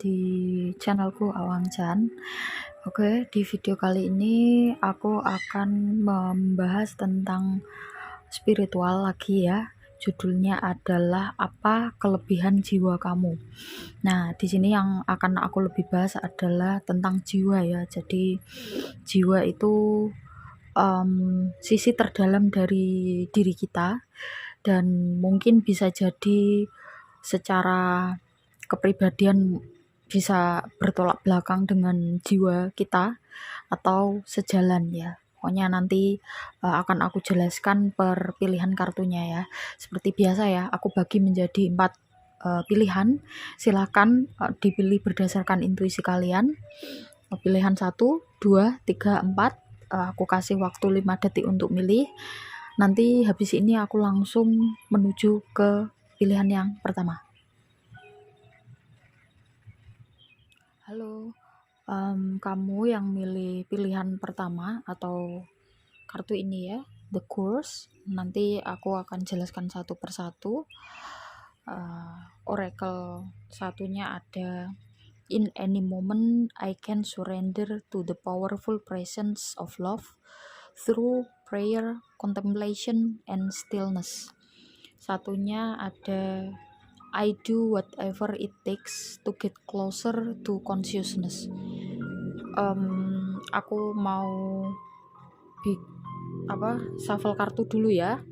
di channelku Awang Chan. Oke, di video kali ini aku akan membahas tentang spiritual lagi ya. Judulnya adalah apa kelebihan jiwa kamu. Nah, di sini yang akan aku lebih bahas adalah tentang jiwa ya. Jadi jiwa itu sisi terdalam dari diri kita, dan mungkin bisa jadi secara kepribadian bisa bertolak belakang dengan jiwa kita atau sejalan ya. Pokoknya nanti akan aku jelaskan per pilihan kartunya ya. Seperti biasa ya, aku bagi menjadi 4 pilihan. Silakan dipilih berdasarkan intuisi kalian. Pilihan 1, 2, 3, 4. Aku kasih waktu 5 detik untuk milih. Nanti habis ini aku langsung menuju ke pilihan yang pertama. Halo, kamu yang milih pilihan pertama atau kartu ini ya, The Course. Nanti aku akan jelaskan satu persatu. Oracle satunya ada, in any moment I can surrender to the powerful presence of love through prayer, contemplation, and stillness. Satunya ada, I do whatever it takes to get closer to consciousness. Aku mau shuffle kartu dulu ya.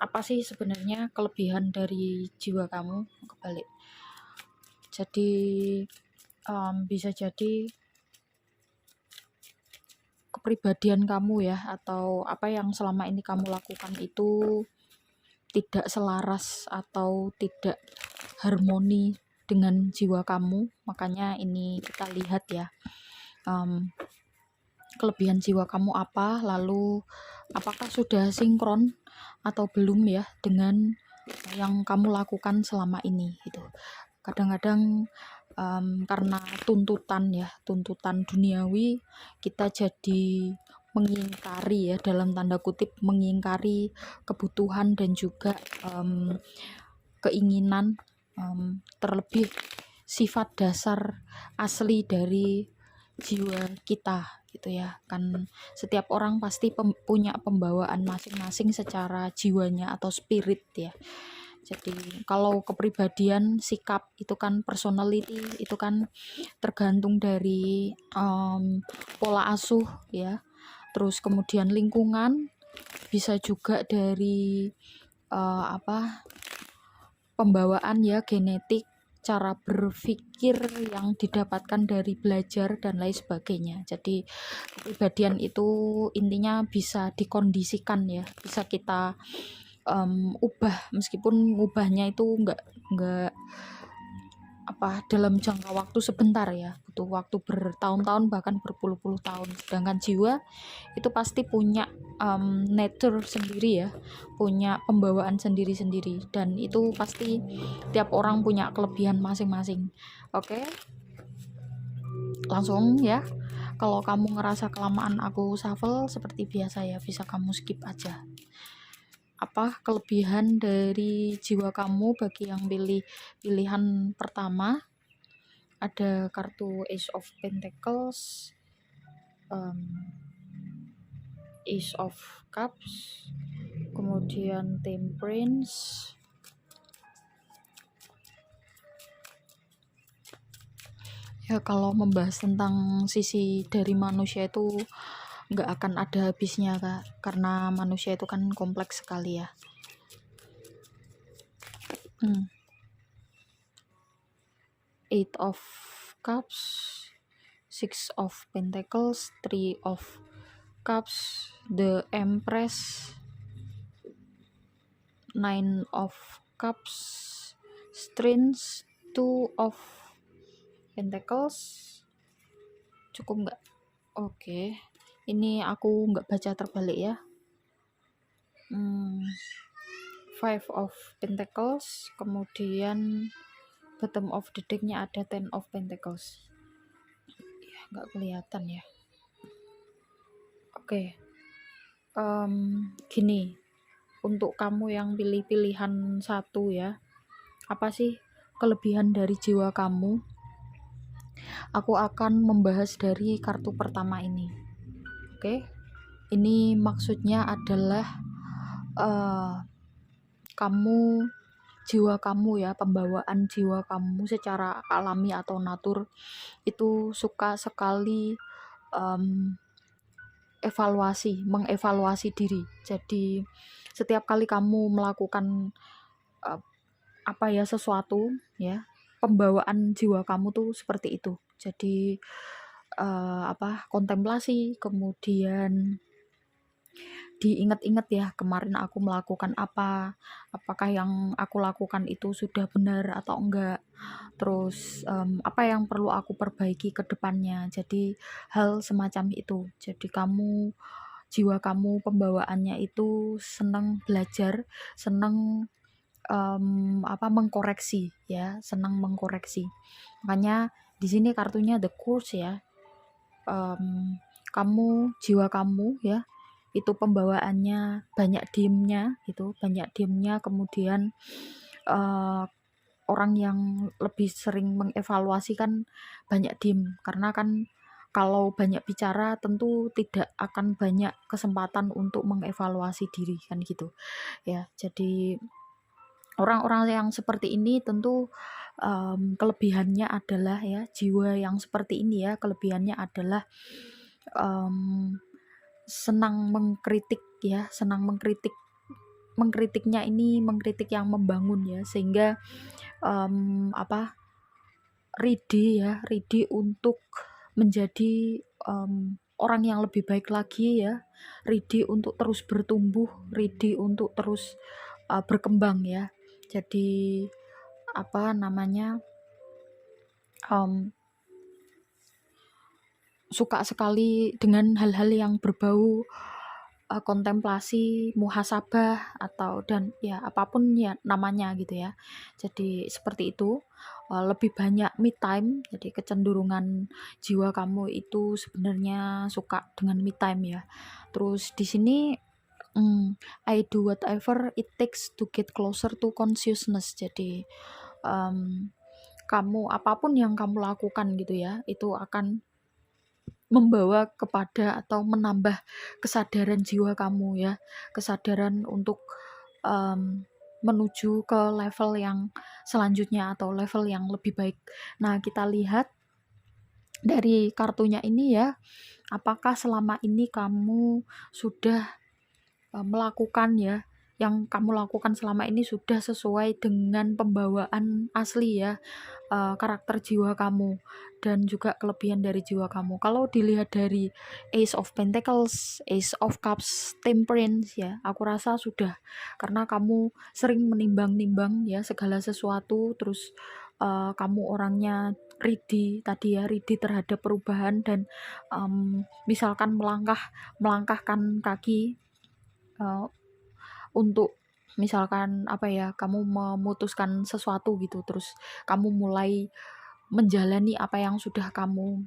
Apa sih sebenarnya kelebihan dari jiwa kamu? Kebalik. Jadi bisa jadi kepribadian kamu ya, atau apa yang selama ini kamu lakukan itu tidak selaras atau tidak harmoni dengan jiwa kamu. Makanya ini kita lihat ya, kelebihan jiwa kamu apa, lalu apakah sudah sinkron atau belum ya dengan yang kamu lakukan selama ini gitu. Kadang-kadang karena tuntutan duniawi, kita jadi mengingkari ya, dalam tanda kutip mengingkari kebutuhan dan juga keinginan, terlebih sifat dasar asli dari jiwa kita gitu ya. Kan setiap orang pasti punya pembawaan masing-masing secara jiwanya atau spirit ya. Jadi kalau kepribadian, sikap itu kan personality, itu kan tergantung dari pola asuh ya. Terus kemudian lingkungan, bisa juga dari pembawaan ya, genetik, cara berpikir yang didapatkan dari belajar dan lain sebagainya. Jadi kepribadian itu intinya bisa dikondisikan ya, bisa kita ubah, meskipun ubahnya itu enggak dalam jangka waktu sebentar ya, butuh waktu bertahun-tahun bahkan berpuluh-puluh tahun. Sedangkan jiwa itu pasti punya nature sendiri ya, punya pembawaan sendiri-sendiri, dan itu pasti tiap orang punya kelebihan masing-masing. Oke, langsung ya. Kalau kamu ngerasa kelamaan aku shuffle, seperti biasa ya, bisa kamu skip aja. Apa kelebihan dari jiwa kamu bagi yang pilih pilihan pertama? Ada kartu Ace of Pentacles, Ace of Cups, kemudian Temperance, ya. Kalau membahas tentang sisi dari manusia itu nggak akan ada habisnya Kak, karena manusia itu kan kompleks sekali ya. Eight of Cups, Six of Pentacles, Three of Cups, the Empress, Nine of Cups, Strings, Two of Pentacles. Cukup nggak? Oke. Ini aku nggak baca terbalik ya. Five of Pentacles, kemudian bottom of the deck-nya ada Ten of Pentacles. Ya, nggak kelihatan ya. Oke. Gini, untuk kamu yang pilih pilihan 1 ya, apa sih kelebihan dari jiwa kamu? Aku akan membahas dari kartu pertama ini. Oke, ini maksudnya adalah uh, kamu, jiwa kamu ya, pembawaan jiwa kamu secara alami atau natur itu suka sekali mengevaluasi diri. Jadi setiap kali kamu melakukan uh, sesuatu ya, pembawaan jiwa kamu tuh seperti itu. Jadi kontemplasi, kemudian diingat-ingat ya, kemarin aku melakukan apa, apakah yang aku lakukan itu sudah benar atau enggak, terus apa yang perlu aku perbaiki ke depannya. Jadi hal semacam itu. Jadi jiwa kamu pembawaannya itu senang belajar, senang mengkoreksi ya, senang mengkoreksi. Makanya di sini kartunya The Course ya. Jiwa kamu ya, itu pembawaannya banyak diemnya, kemudian orang yang lebih sering mengevaluasi kan banyak diem, karena kan kalau banyak bicara tentu tidak akan banyak kesempatan untuk mengevaluasi diri kan gitu ya. Jadi orang-orang yang seperti ini tentu kelebihannya adalah ya, jiwa yang seperti ini ya, kelebihannya adalah senang mengkritik ya, senang mengkritiknya ini mengkritik yang membangun ya, sehingga ready untuk menjadi orang yang lebih baik lagi ya, ready untuk terus bertumbuh, ready untuk terus berkembang ya. Jadi suka sekali dengan hal-hal yang berbau kontemplasi, muhasabah, atau dan ya apapun ya namanya gitu ya. Jadi seperti itu, lebih banyak me time. Jadi kecenderungan jiwa kamu itu sebenarnya suka dengan me time ya. Terus di sini I do whatever it takes to get closer to consciousness. Jadi apapun yang kamu lakukan gitu ya, itu akan membawa kepada atau menambah kesadaran jiwa kamu ya, kesadaran untuk menuju ke level yang selanjutnya atau level yang lebih baik. Nah, kita lihat dari kartunya ini ya, apakah selama ini kamu sudah melakukan ya, yang kamu lakukan selama ini sudah sesuai dengan pembawaan asli ya, karakter jiwa kamu dan juga kelebihan dari jiwa kamu. Kalau dilihat dari Ace of Pentacles, Ace of Cups, Temperance ya, aku rasa sudah, karena kamu sering menimbang-nimbang ya segala sesuatu, terus kamu orangnya ready tadi ya, ready terhadap perubahan, dan misalkan melangkahkan kaki untuk misalkan kamu memutuskan sesuatu gitu, terus kamu mulai menjalani apa yang sudah kamu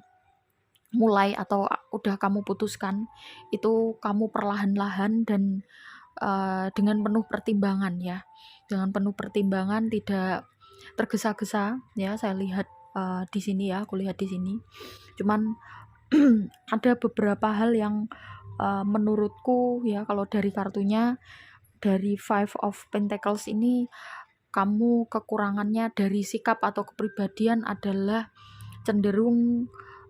mulai atau udah kamu putuskan, itu kamu perlahan-lahan dan dengan penuh pertimbangan ya, dengan penuh pertimbangan, tidak tergesa-gesa ya. Saya lihat di sini ya, aku lihat di sini. Cuman ada beberapa hal yang menurutku ya, kalau dari kartunya, dari Five of Pentacles ini, kamu kekurangannya dari sikap atau kepribadian adalah cenderung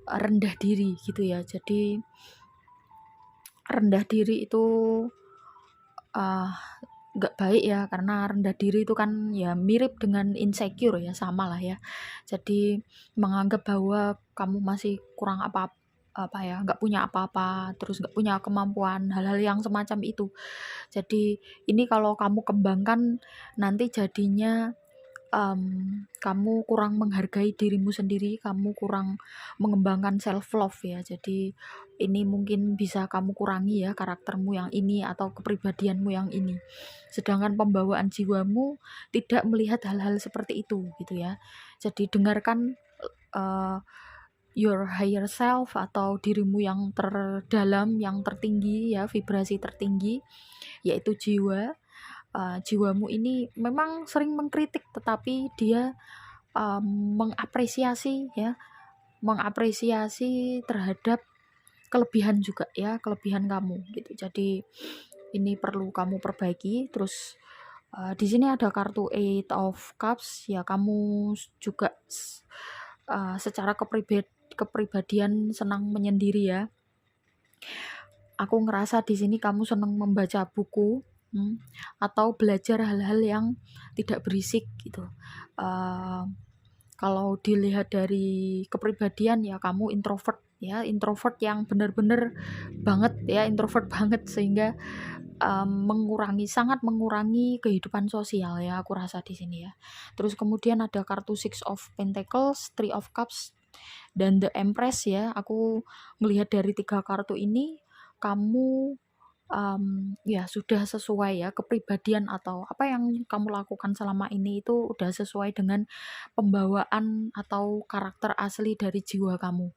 rendah diri gitu ya. Jadi rendah diri itu nggak baik ya, karena rendah diri itu kan ya mirip dengan insecure ya, sama lah ya. Jadi menganggap bahwa kamu masih kurang nggak punya apa-apa, terus nggak punya kemampuan, hal-hal yang semacam itu. Jadi ini kalau kamu kembangkan, nanti jadinya kamu kurang menghargai dirimu sendiri, kamu kurang mengembangkan self love ya. Jadi ini mungkin bisa kamu kurangi ya, karaktermu yang ini atau kepribadianmu yang ini. Sedangkan pembawaan jiwamu tidak melihat hal-hal seperti itu gitu ya. Jadi dengarkan your higher self atau dirimu yang terdalam, yang tertinggi ya, vibrasi tertinggi, yaitu jiwa. Jiwamu ini memang sering mengkritik, tetapi dia mengapresiasi ya, mengapresiasi terhadap kelebihan juga ya, kelebihan kamu gitu. Jadi ini perlu kamu perbaiki. Terus di sini ada kartu Eight of Cups ya, kamu juga secara kepribadian senang menyendiri ya. Aku ngerasa di sini kamu senang membaca buku atau belajar hal-hal yang tidak berisik gitu. Kalau dilihat dari kepribadian ya, kamu introvert ya, introvert yang benar-benar banget ya, introvert banget, sehingga sangat mengurangi kehidupan sosial ya, aku rasa di sini ya. Terus kemudian ada kartu Six of Pentacles, Three of Cups, dan The Empress ya. Aku melihat dari 3 kartu ini kamu ya sudah sesuai ya, kepribadian atau apa yang kamu lakukan selama ini itu udah sesuai dengan pembawaan atau karakter asli dari jiwa kamu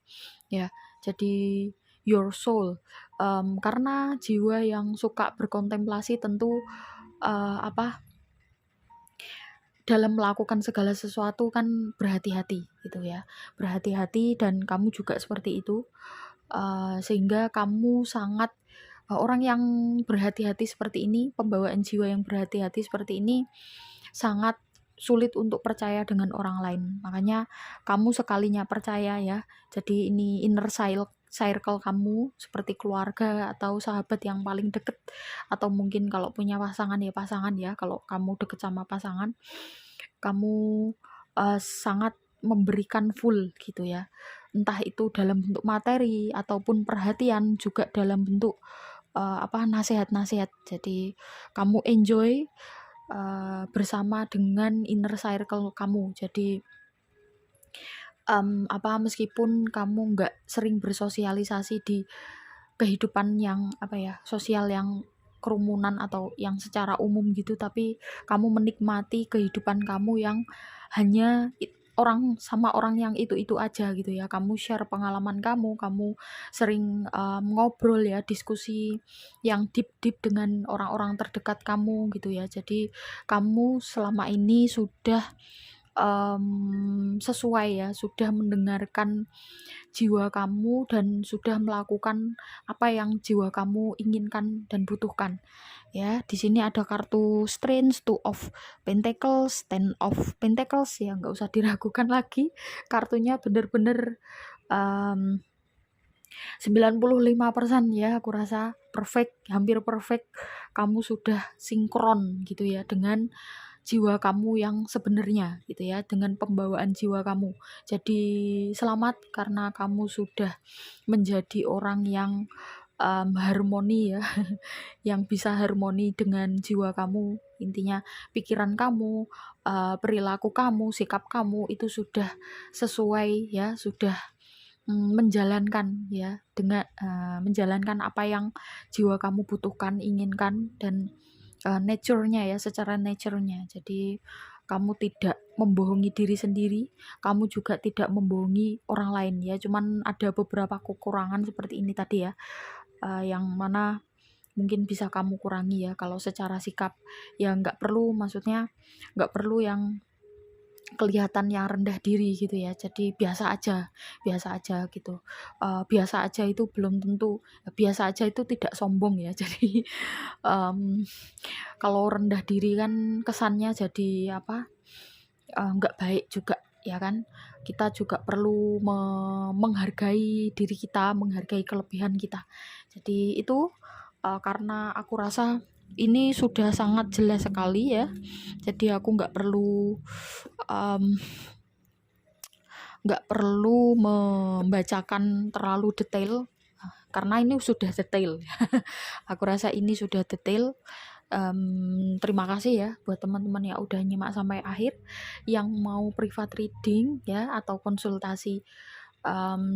ya. Jadi your soul, karena jiwa yang suka berkontemplasi tentu dalam melakukan segala sesuatu kan berhati-hati gitu ya, berhati-hati, dan kamu juga seperti itu. Sehingga kamu sangat orang yang berhati-hati seperti ini, pembawaan jiwa yang berhati-hati seperti ini sangat sulit untuk percaya dengan orang lain. Makanya kamu sekalinya percaya ya, jadi ini inner circle kamu seperti keluarga atau sahabat yang paling deket, atau mungkin kalau punya pasangan ya pasangan ya. Kalau kamu deket sama pasangan, kamu sangat memberikan full gitu ya, entah itu dalam bentuk materi ataupun perhatian, juga dalam bentuk nasihat-nasihat. Jadi kamu enjoy bersama dengan inner circle kamu. Jadi meskipun kamu nggak sering bersosialisasi di kehidupan yang sosial yang kerumunan atau yang secara umum gitu, tapi kamu menikmati kehidupan kamu yang hanya orang yang itu aja gitu ya. Kamu share pengalaman kamu sering ngobrol ya, diskusi yang deep dengan orang-orang terdekat kamu gitu ya. Jadi kamu selama ini sudah sesuai ya, sudah mendengarkan jiwa kamu dan sudah melakukan apa yang jiwa kamu inginkan dan butuhkan ya. Di sini ada kartu Strength, Two of Pentacles, Ten of Pentacles ya, nggak usah diragukan lagi, kartunya bener-bener 95% ya, aku rasa perfect, hampir perfect. Kamu sudah sinkron gitu ya dengan jiwa kamu yang sebenarnya gitu ya, dengan pembawaan jiwa kamu. Jadi selamat karena kamu sudah menjadi orang yang harmoni ya, yang bisa harmoni dengan jiwa kamu. Intinya pikiran kamu, perilaku kamu, sikap kamu itu sudah sesuai ya, sudah menjalankan ya, dengan menjalankan apa yang jiwa kamu butuhkan, inginkan, dan nature-nya ya, secara nature-nya. Jadi kamu tidak membohongi diri sendiri, kamu juga tidak membohongi orang lain ya. Cuman ada beberapa kekurangan seperti ini tadi ya, yang mana mungkin bisa kamu kurangi ya. Kalau secara sikap ya nggak perlu, maksudnya nggak perlu yang kelihatan yang rendah diri gitu ya. Jadi biasa aja gitu. Biasa aja itu belum tentu, biasa aja itu tidak sombong ya. Jadi kalau rendah diri kan kesannya jadi nggak baik juga ya kan. Kita juga perlu menghargai diri kita, menghargai kelebihan kita. Jadi itu karena aku rasa ini sudah sangat jelas sekali ya, jadi aku nggak perlu membacakan terlalu detail karena ini sudah detail. Aku rasa ini sudah detail. Terima kasih ya buat teman-teman yang udah nyimak sampai akhir. Yang mau private reading ya atau konsultasi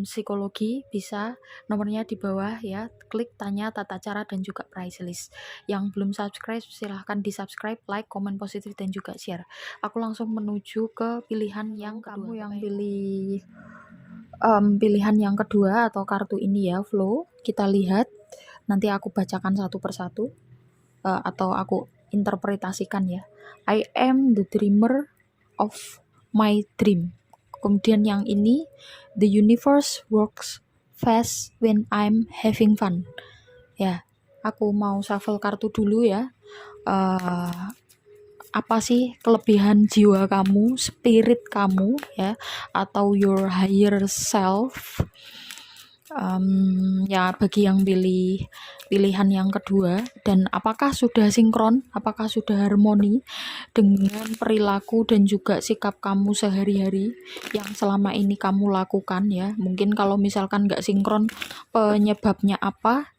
psikologi, bisa nomornya di bawah ya, klik tanya tata cara dan juga price list. Yang belum subscribe silahkan di subscribe, like, komen positif, dan juga share. Aku langsung menuju ke pilihan yang kedua. Kamu yang pilih pilihan yang kedua atau kartu ini ya, flow, kita lihat nanti aku bacakan satu persatu atau aku interpretasikan ya. I am the dreamer of my dream. Kemudian yang ini, the universe works fast when I'm having fun. Ya, aku mau shuffle kartu dulu ya. Apa sih kelebihan jiwa kamu, spirit kamu ya, atau your higher self? Ya bagi yang pilih pilihan yang kedua, dan apakah sudah sinkron, apakah sudah harmoni dengan perilaku dan juga sikap kamu sehari-hari yang selama ini kamu lakukan ya. Mungkin kalau misalkan nggak sinkron, penyebabnya apa,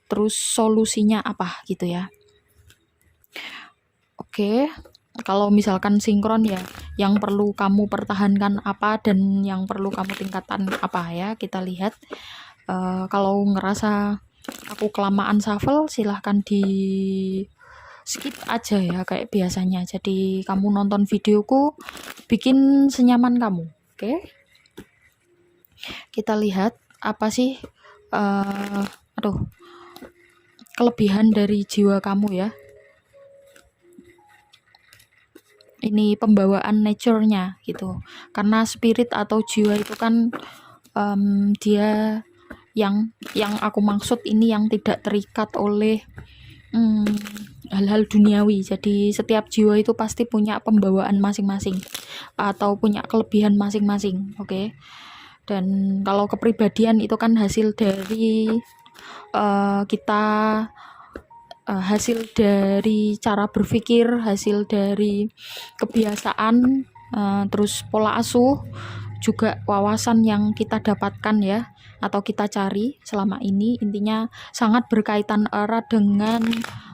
terus solusinya apa gitu ya. Oke, kalau misalkan sinkron ya, yang perlu kamu pertahankan apa dan yang perlu kamu tingkatkan apa ya, kita lihat. Kalau ngerasa aku kelamaan shuffle, silahkan di skip aja ya kayak biasanya. Jadi kamu nonton videoku, bikin senyaman kamu. Oke, kita lihat apa sih kelebihan dari jiwa kamu ya. Ini pembawaan nature-nya gitu. Karena spirit atau jiwa itu kan dia yang aku maksud ini yang tidak terikat oleh hal-hal duniawi. Jadi setiap jiwa itu pasti punya pembawaan masing-masing atau punya kelebihan masing-masing. Oke. Dan kalau kepribadian itu kan hasil dari kita hasil dari cara berpikir, hasil dari kebiasaan, terus pola asuh, juga wawasan yang kita dapatkan ya, atau kita cari selama ini. Intinya sangat berkaitan erat dengan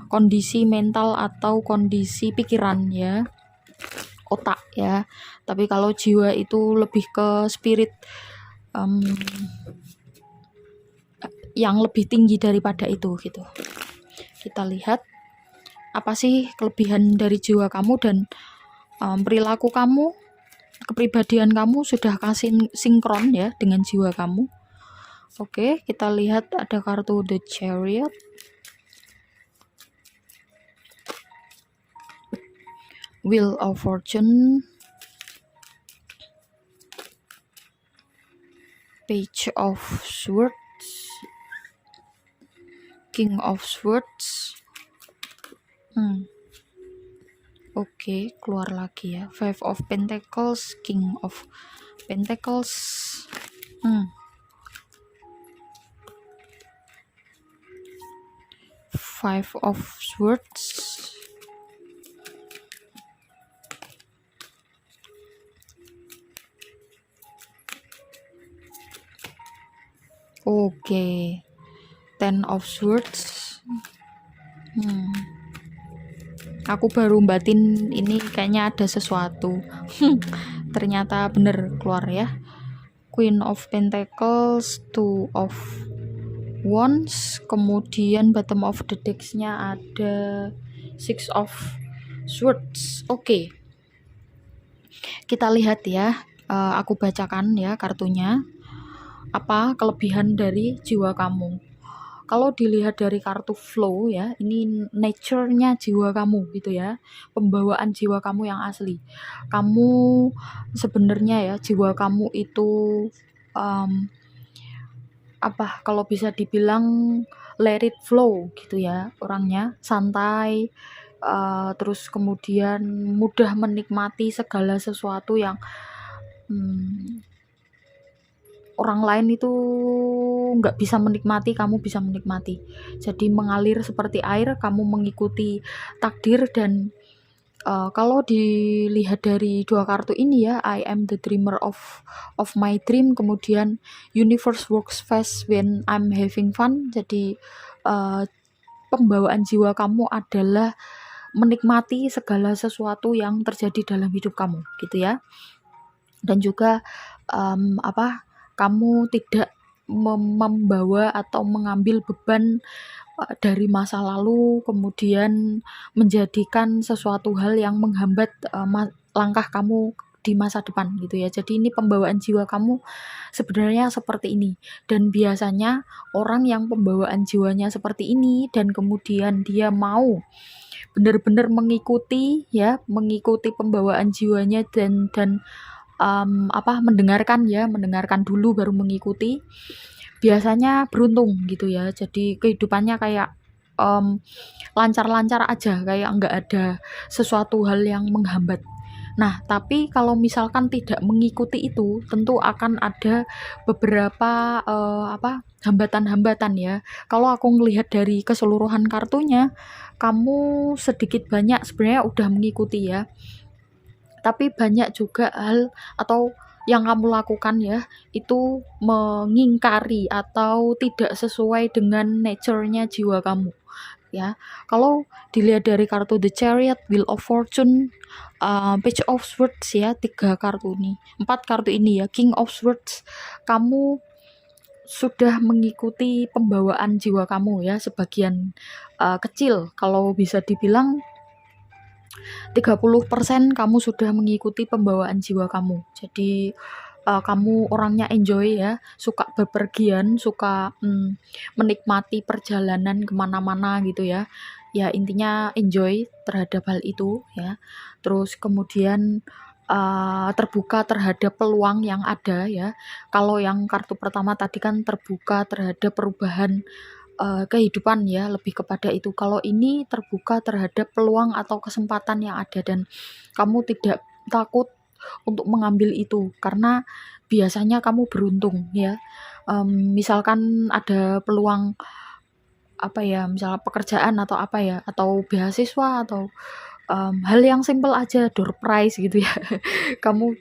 kondisi mental atau kondisi pikiran ya, otak ya. Tapi kalau jiwa itu lebih ke spirit, yang lebih tinggi daripada itu gitu. Kita lihat apa sih kelebihan dari jiwa kamu dan perilaku kamu, kepribadian kamu sudah kasih sinkron ya dengan jiwa kamu. Oke, kita lihat ada kartu The Chariot, Wheel of Fortune, Page of Swords, King of Swords. Oke, keluar lagi ya. Five of Pentacles, King of Pentacles. Five of Swords. Oke. Ten of Swords. Aku baru batin ini kayaknya ada sesuatu. Ternyata bener keluar ya. Queen of Pentacles, Two of Wands, kemudian bottom of the decks-nya ada Six of Swords. Oke. Kita lihat ya. Aku bacakan ya kartunya. Apa kelebihan dari jiwa kamu? Kalau dilihat dari kartu flow ya, ini nature-nya jiwa kamu gitu ya, pembawaan jiwa kamu yang asli. Kamu sebenarnya ya, jiwa kamu itu kalau bisa dibilang let it flow gitu ya, orangnya santai, terus kemudian mudah menikmati segala sesuatu yang orang lain itu nggak bisa menikmati, kamu bisa menikmati. Jadi mengalir seperti air, kamu mengikuti takdir. Dan kalau dilihat dari dua kartu ini ya, I am the dreamer of my dream, kemudian universe works fast when I'm having fun. Jadi pembawaan jiwa kamu adalah menikmati segala sesuatu yang terjadi dalam hidup kamu gitu ya. Dan juga kamu tidak membawa atau mengambil beban dari masa lalu, kemudian menjadikan sesuatu hal yang menghambat langkah kamu di masa depan gitu ya. Jadi ini pembawaan jiwa kamu sebenarnya seperti ini. Dan biasanya orang yang pembawaan jiwanya seperti ini dan kemudian dia mau benar-benar mengikuti pembawaan jiwanya dan mendengarkan dulu baru mengikuti, biasanya beruntung gitu ya. Jadi kehidupannya kayak lancar-lancar aja, kayak nggak ada sesuatu hal yang menghambat. Nah, tapi kalau misalkan tidak mengikuti itu, tentu akan ada beberapa hambatan-hambatan ya. Kalau aku ngelihat dari keseluruhan kartunya, kamu sedikit banyak sebenarnya udah mengikuti ya. Tapi banyak juga hal atau yang kamu lakukan ya, itu mengingkari atau tidak sesuai dengan nature-nya jiwa kamu ya. Kalau dilihat dari kartu The Chariot, Wheel of Fortune, Page of Swords ya, 3 kartu ini, 4 kartu ini ya, King of Swords, kamu sudah mengikuti pembawaan jiwa kamu ya, sebagian kecil kalau bisa dibilang 30% kamu sudah mengikuti pembawaan jiwa kamu. Jadi kamu orangnya enjoy ya, suka bepergian, suka menikmati perjalanan kemana-mana gitu ya. Ya intinya enjoy terhadap hal itu ya. Terus kemudian terbuka terhadap peluang yang ada ya. Kalau yang kartu pertama tadi kan terbuka terhadap perubahan kehidupan ya, lebih kepada itu. Kalau ini terbuka terhadap peluang atau kesempatan yang ada dan kamu tidak takut untuk mengambil itu karena biasanya kamu beruntung ya. Misalkan ada peluang misalnya pekerjaan atau atau beasiswa atau hal yang simple aja, door prize gitu ya. Kamu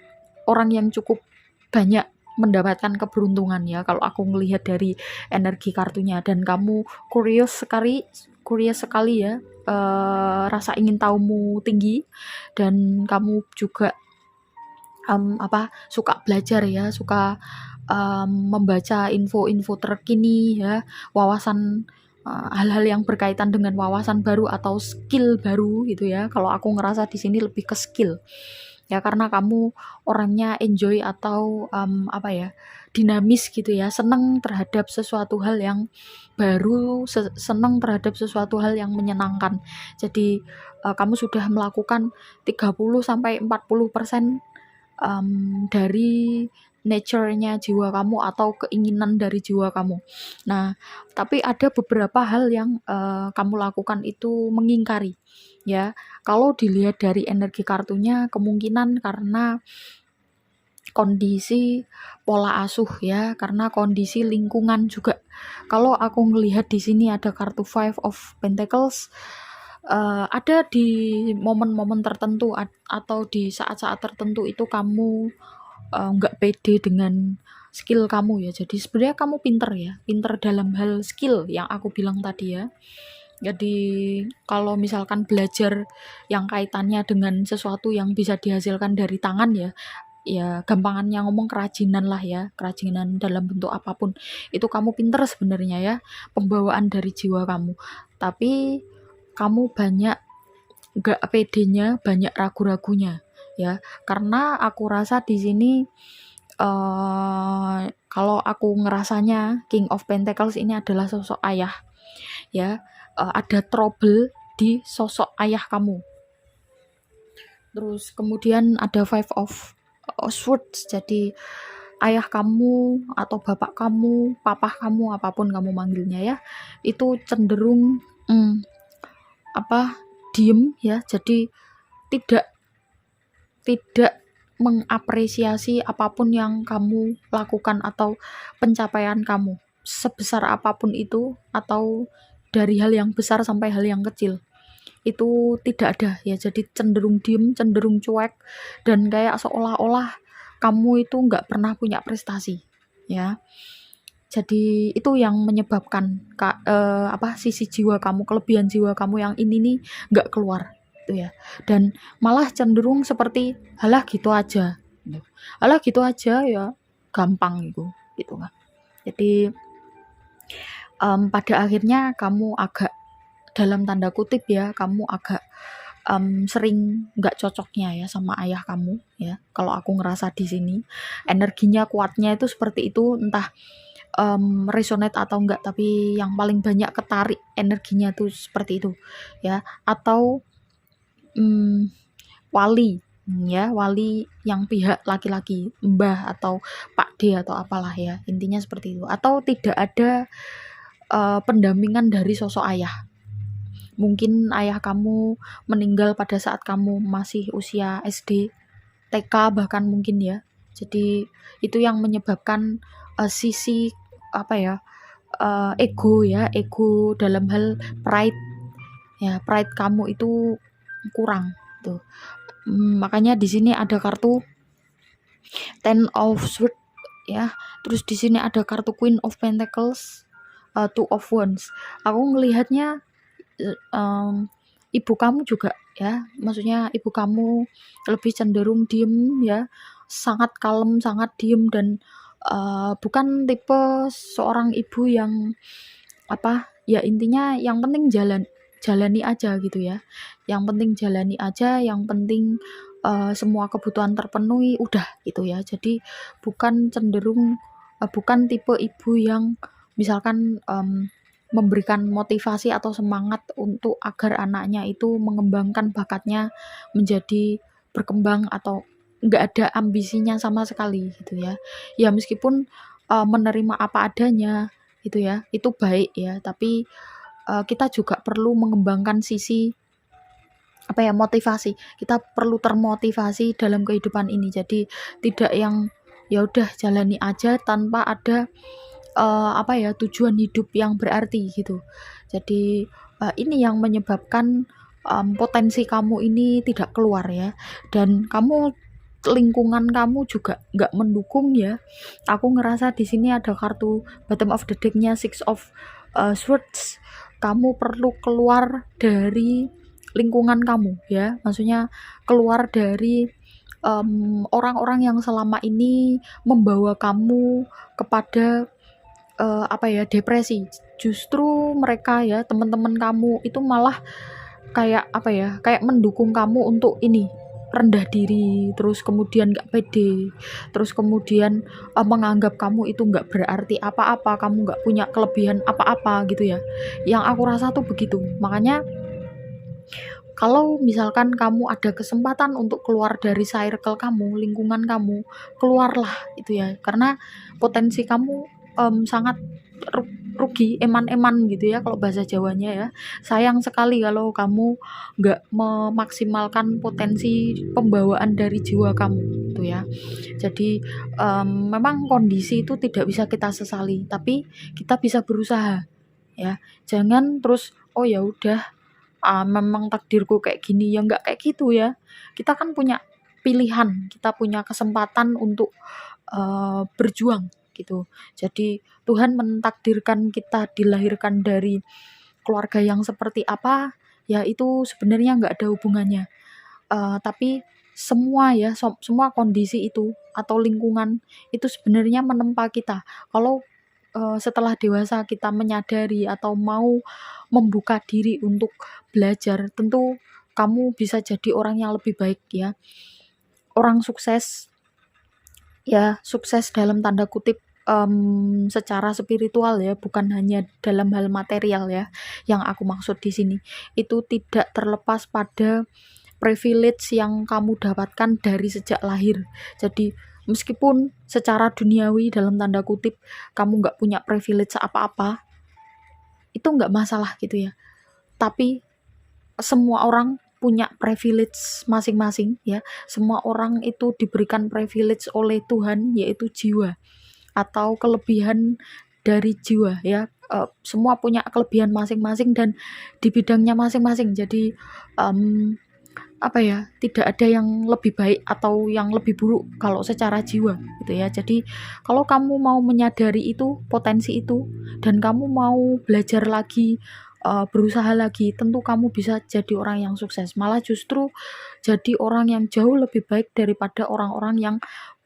orang yang cukup banyak mendapatkan keberuntungan ya kalau aku melihat dari energi kartunya, dan kamu curious sekali ya, rasa ingin tahumu tinggi, dan kamu juga suka belajar ya, suka membaca info-info terkini ya, wawasan hal-hal yang berkaitan dengan wawasan baru atau skill baru gitu ya. Kalau aku ngerasa di sini lebih ke skill ya, karena kamu orangnya enjoy atau dinamis gitu ya, seneng terhadap sesuatu hal yang baru, seneng terhadap sesuatu hal yang menyenangkan. Jadi kamu sudah melakukan 30-40% dari nature-nya jiwa kamu atau keinginan dari jiwa kamu. Nah, tapi ada beberapa hal yang kamu lakukan itu mengingkari ya. Kalau dilihat dari energi kartunya, kemungkinan karena kondisi pola asuh ya, karena kondisi lingkungan juga. Kalau aku ngelihat di sini ada kartu Five of Pentacles, ada di momen-momen tertentu atau di saat-saat tertentu itu kamu nggak pede dengan skill kamu ya. Jadi sebenarnya kamu pinter dalam hal skill yang aku bilang tadi ya. Jadi kalau misalkan belajar yang kaitannya dengan sesuatu yang bisa dihasilkan dari tangan ya gampangannya ngomong kerajinan lah ya, kerajinan dalam bentuk apapun, itu kamu pinter sebenarnya ya, pembawaan dari jiwa kamu. Tapi kamu banyak gak pedenya, banyak ragu-ragunya ya, karena aku rasa di sini kalau aku ngerasanya King of Pentacles ini adalah sosok ayah ya. Ada trouble di sosok ayah kamu. Terus kemudian ada Five of Swords, jadi ayah kamu atau bapak kamu, papa kamu, apapun kamu manggilnya ya, itu cenderung diem ya, jadi tidak mengapresiasi apapun yang kamu lakukan atau pencapaian kamu, sebesar apapun itu, atau dari hal yang besar sampai hal yang kecil, itu tidak ada ya. Jadi cenderung diem, cenderung cuek, dan kayak seolah-olah kamu itu nggak pernah punya prestasi ya. Jadi itu yang menyebabkan sisi jiwa kamu, kelebihan jiwa kamu yang ini nih nggak keluar itu ya, dan malah cenderung seperti halah gitu aja ya, gampang gitu kan. Jadi pada akhirnya kamu agak, dalam tanda kutip ya, kamu agak sering nggak cocoknya ya sama ayah kamu ya. Kalau aku ngerasa di sini energinya kuatnya itu seperti itu, entah resonate atau enggak, tapi yang paling banyak ketarik energinya tuh seperti itu ya. Atau wali ya wali yang pihak laki-laki, mbah atau Pak D atau apalah ya, intinya seperti itu. Atau tidak ada pendampingan dari sosok ayah. Mungkin ayah kamu meninggal pada saat kamu masih usia SD, TK bahkan mungkin ya. Jadi itu yang menyebabkan sisi apa ya, ego dalam hal pride ya, pride kamu itu kurang tuh. Makanya di sini ada kartu Ten of Swords ya. Terus di sini ada kartu Queen of Pentacles, Two of Wands. Aku ngelihatnya ibu kamu juga ya, maksudnya ibu kamu lebih cenderung diem ya, sangat kalem, sangat diem, dan bukan tipe seorang ibu yang apa ya, intinya yang penting jalani aja gitu ya, yang penting jalani aja, yang penting semua kebutuhan terpenuhi udah gitu ya. Jadi bukan bukan tipe ibu yang misalkan memberikan motivasi atau semangat untuk agar anaknya itu mengembangkan bakatnya menjadi berkembang, atau nggak ada ambisinya sama sekali gitu ya. Ya meskipun menerima apa adanya gitu ya, itu baik ya, tapi kita juga perlu mengembangkan sisi apa ya, motivasi. Kita perlu termotivasi dalam kehidupan ini. Jadi tidak yang ya udah jalani aja tanpa ada apa ya, tujuan hidup yang berarti gitu. Jadi ini yang menyebabkan potensi kamu ini tidak keluar ya, dan lingkungan kamu juga nggak mendukung ya. Aku ngerasa di sini ada kartu bottom of the deck-nya Six of Swords. Kamu perlu keluar dari lingkungan kamu ya, maksudnya keluar dari orang-orang yang selama ini membawa kamu kepada apa ya, depresi. Justru mereka ya, teman-teman kamu itu malah kayak apa ya, kayak mendukung kamu untuk ini, rendah diri, terus kemudian gak pede, terus kemudian menganggap kamu itu gak berarti apa-apa, kamu gak punya kelebihan apa-apa gitu ya. Yang aku rasa tuh begitu. Makanya kalau misalkan kamu ada kesempatan untuk keluar dari circle kamu, lingkungan kamu, keluarlah itu ya. Karena potensi kamu sangat rugi, eman-eman gitu ya kalau bahasa Jawanya ya. Sayang sekali kalau kamu nggak memaksimalkan potensi pembawaan dari jiwa kamu gitu ya. Jadi memang kondisi itu tidak bisa kita sesali, tapi kita bisa berusaha ya. Jangan terus oh ya udah, memang takdirku kayak gini, ya nggak kayak gitu ya. Kita kan punya pilihan, kita punya kesempatan untuk berjuang gitu. Jadi Tuhan mentakdirkan kita dilahirkan dari keluarga yang seperti apa, ya itu sebenarnya nggak ada hubungannya. Tapi semua ya, semua kondisi itu atau lingkungan itu sebenarnya menempa kita. Kalau setelah dewasa kita menyadari atau mau membuka diri untuk belajar, tentu kamu bisa jadi orang yang lebih baik ya. Orang sukses ya, sukses dalam tanda kutip secara spiritual ya, bukan hanya dalam hal material ya. Yang aku maksud di sini itu tidak terlepas pada privilege yang kamu dapatkan dari sejak lahir. Jadi meskipun secara duniawi dalam tanda kutip kamu nggak punya privilege apa-apa, itu nggak masalah gitu ya. Tapi semua orang punya privilege masing-masing ya. Semua orang itu diberikan privilege oleh Tuhan, yaitu jiwa atau kelebihan dari jiwa ya. Semua punya kelebihan masing-masing dan di bidangnya masing-masing. Jadi apa ya, tidak ada yang lebih baik atau yang lebih buruk kalau secara jiwa gitu ya. Jadi kalau kamu mau menyadari itu, potensi itu, dan kamu mau belajar lagi, berusaha lagi, tentu kamu bisa jadi orang yang sukses. Malah justru jadi orang yang jauh lebih baik daripada orang-orang yang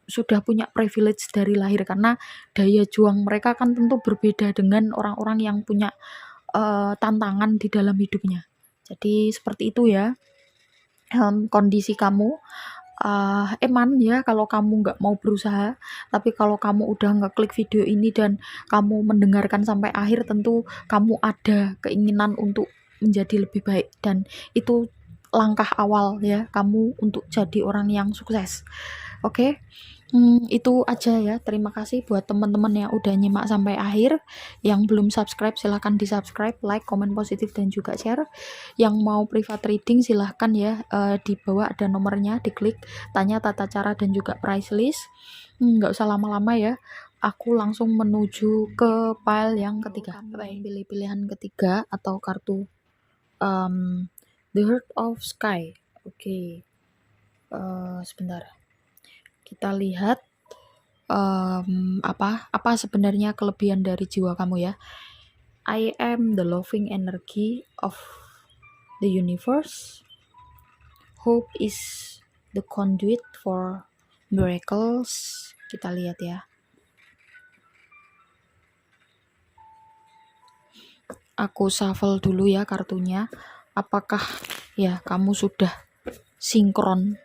sudah punya privilege dari lahir, karena daya juang mereka kan tentu berbeda dengan orang-orang yang punya tantangan di dalam hidupnya. Jadi seperti itu ya. Kondisi kamu eman ya kalau kamu nggak mau berusaha. Tapi kalau kamu udah ngeklik video ini dan kamu mendengarkan sampai akhir, tentu kamu ada keinginan untuk menjadi lebih baik, dan itu langkah awal ya kamu untuk jadi orang yang sukses. Oke. Itu aja ya. Terima kasih buat teman-teman yang udah nyimak sampai akhir. Yang belum subscribe silahkan di subscribe, like, komen positif dan juga share. Yang mau private reading silahkan ya, di bawah ada nomornya, diklik, tanya tata cara dan juga price list. Nggak usah lama-lama ya, aku langsung menuju ke pile yang ketiga. Pilih pilihan ketiga atau kartu The Heart of Sky. Oke. Sebentar, kita lihat apa sebenarnya kelebihan dari jiwa kamu ya. I am the loving energy of the universe. Hope is the conduit for miracles. Kita lihat ya. Aku shuffle dulu ya kartunya. Apakah ya kamu sudah sinkron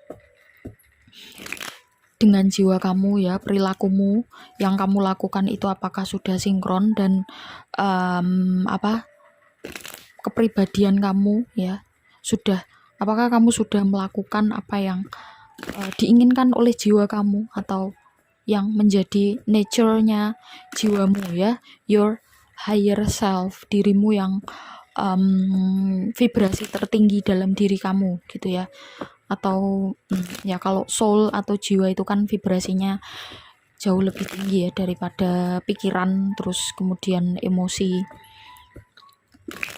dengan jiwa kamu ya, perilakumu yang kamu lakukan itu apakah sudah sinkron, dan kepribadian kamu ya apakah kamu sudah melakukan apa yang diinginkan oleh jiwa kamu atau yang menjadi nature-nya jiwamu ya, your higher self, dirimu yang vibrasi tertinggi dalam diri kamu gitu ya. Atau ya kalau soul atau jiwa itu kan vibrasinya jauh lebih tinggi ya daripada pikiran terus kemudian emosi